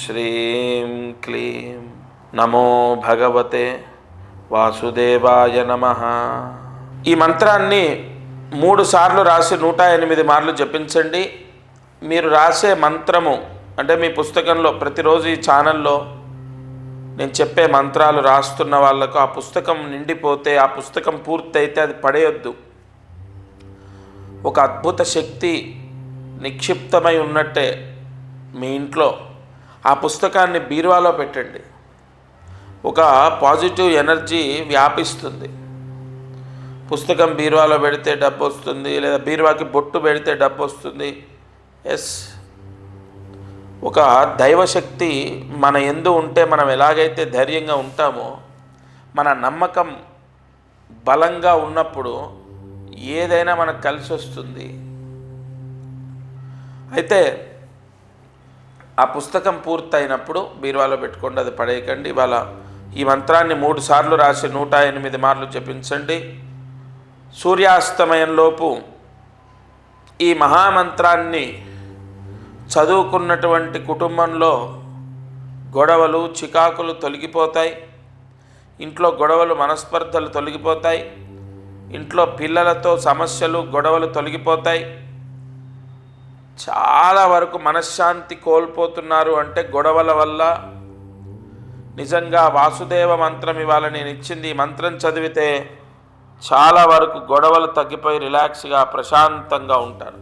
శ్రీం క్లీం నమో భగవతే వాసుదేవాయ నమః. ఈ మంత్రాన్ని 3 సార్లు రాసి 108 మార్లు జపించండి. మీరు రాసే మంత్రము అంటే మీ పుస్తకంలో ప్రతిరోజు ఈ ఛానల్లో నేను చెప్పే మంత్రాలు రాస్తున్న వాళ్ళకు ఆ పుస్తకం నిండిపోతే, ఆ పుస్తకం పూర్తయితే అది పడేయొద్దు. ఒక అద్భుత శక్తి నిక్షిప్తమై ఉన్నట్టే మీ ఇంట్లో ఆ పుస్తకాన్ని బీరువాలో పెట్టండి. ఒక పాజిటివ్ ఎనర్జీ వ్యాపిస్తుంది. పుస్తకం బీరువాలో పెడితే డబ్బు వస్తుంది, లేదా బీరువాకి బొట్టు పెడితే డబ్బు వస్తుంది. ఎస్, ఒక దైవశక్తి మన యందు ఉంటే మనం ఎలాగైతే ధైర్యంగా ఉంటామో, మన నమ్మకం బలంగా ఉన్నప్పుడు ఏదైనా మనకు కలిసి వస్తుంది. అయితే ఆ పుస్తకం పూర్తయినప్పుడు బీరువాలో పెట్టుకోండి, అది పడేయకండి. ఇవాళ ఈ మంత్రాన్ని 3 సార్లు రాసి 108 మార్లు జపించండి. సూర్యాస్తమయంలోపు ఈ మహామంత్రాన్ని చదువుకున్నటువంటి కుటుంబంలో గొడవలు చికాకులు తొలగిపోతాయి. ఇంట్లో గొడవలు మనస్పర్ధలు తొలగిపోతాయి. ఇంట్లో పిల్లలతో సమస్యలు గొడవలు తొలగిపోతాయి. చాలా వరకు మనశ్శాంతి కోల్పోతున్నారు అంటే గొడవల వల్ల. నిజంగా వాసుదేవ మంత్రం ఇవాళ నేను ఇచ్చింది ఈ మంత్రం చదివితే చాలా వరకు గొడవలు తగ్గిపోయి రిలాక్స్గా ప్రశాంతంగా ఉంటారు.